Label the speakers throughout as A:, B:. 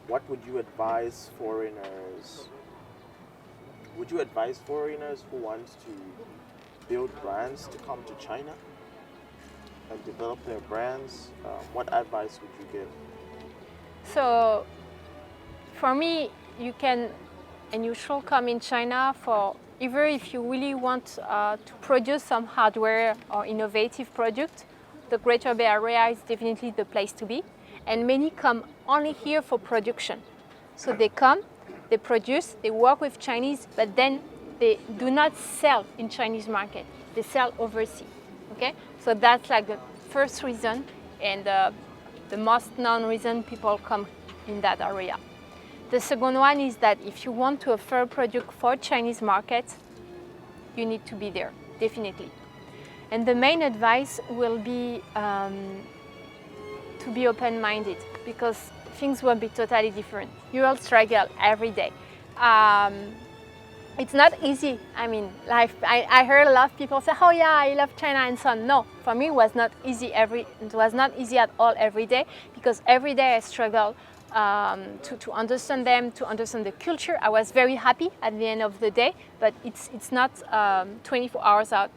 A: what would you advise foreigners? Would you advise foreigners who want to build brands to come to China and develop their brands? What advice would you give?
B: So, for me, you can and you should come in China for either if you really want to produce some hardware or innovative product. The Greater Bay Area is definitely the place to be. And many come only here for production. So they come, they produce, they work with Chinese, but then they do not sell in Chinese market. They sell overseas. Okay? So that's like the first reason and the most known reason people come in that area. The second one is that if you want to offer a product for Chinese market, you need to be there, definitely. And the main advice will be to be open-minded, because things will be totally different. You will struggle every day. It's not easy. I mean, life. I heard a lot of people say, "Oh yeah, I love China," and so on. No, for me, it was not easy. It was not easy at all every day, because every day I struggle to understand them, to understand the culture. I was very happy at the end of the day, but it's not 24 hours out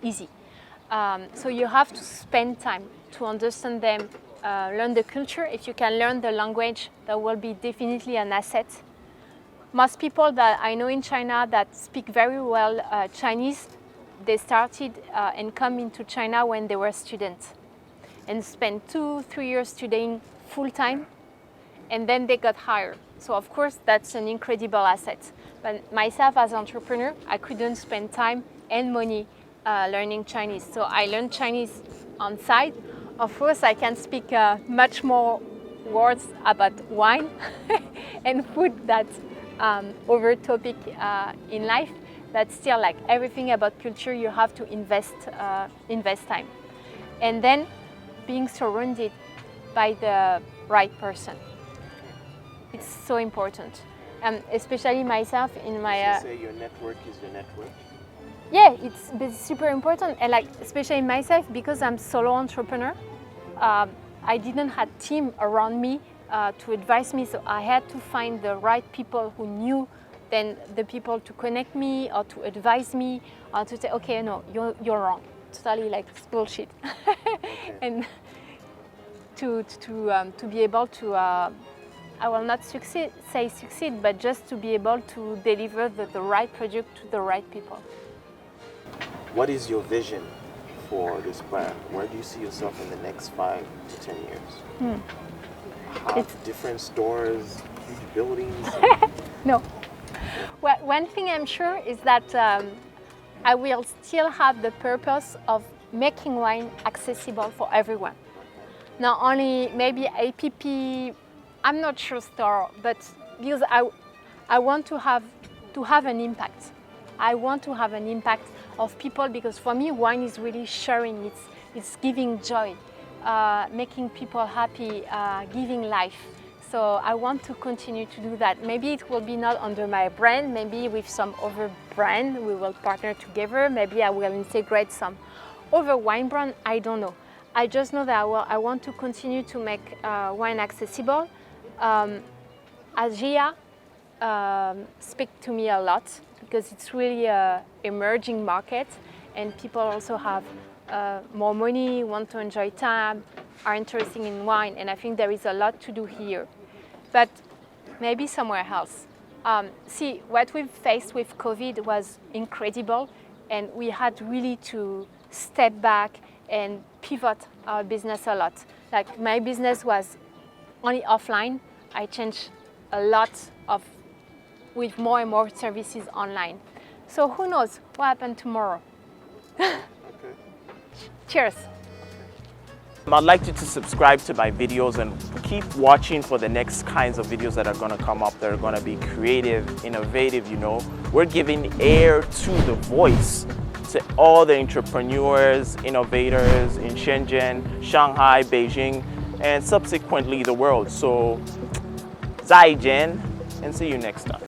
B: easy. So you have to spend time to understand them, learn the culture. If you can learn the language, that will be definitely an asset. Most people that I know in China that speak very well Chinese, they started and come into China when they were students and spent 2-3 years studying full time, and then they got hired. So of course that's an incredible asset. But myself as an entrepreneur, I couldn't spend time and money learning Chinese. So I learned Chinese on site. Of course I can speak much more words about wine and food that's over topic in life, but still, like everything about culture, you have to invest time. And then being surrounded by the right person. It's so important. Especially myself in my...
A: You say your network is your network?
B: Yeah, it's super important. And like, especially myself, because I'm solo entrepreneur, I didn't have team around me to advise me, so I had to find the right people who knew then the people to connect me or to advise me or to say, okay, no, you're wrong. Totally like it's bullshit.
A: Okay.
B: And to be able to, I will not succeed, but just to be able to deliver the right product to the right people.
A: What is your vision for this brand? Where do you see yourself in the next 5 to 10 years? Have different stores, huge buildings?
B: No. Well, one thing I'm sure is that I will still have the purpose of making wine accessible for everyone. Not only maybe APP, I'm not sure store, but because I want to have an impact. I want to have an impact of people, because for me wine is really sharing, it's giving joy, making people happy, giving life. So I want to continue to do that. Maybe it will be not under my brand, maybe with some other brand we will partner together, maybe I will integrate some other wine brand, I don't know. I just know that I want to continue to make wine accessible. Asia speak to me a lot, because it's really an emerging market and people also have more money, want to enjoy time, are interested in wine, and I think there is a lot to do here. But maybe somewhere else. See, what we've faced with COVID was incredible, and we had really to step back and pivot our business a lot. Like my business was only offline. I changed a lot with more and more services online. So who knows what happened tomorrow?
A: Okay.
B: Cheers.
A: I'd like you to subscribe to my videos and keep watching for the next kinds of videos that are going to come up that are going to be creative, innovative, you know. We're giving air to the voice to all the entrepreneurs, innovators in Shenzhen, Shanghai, Beijing, and subsequently the world. So, 再见, and see you next time.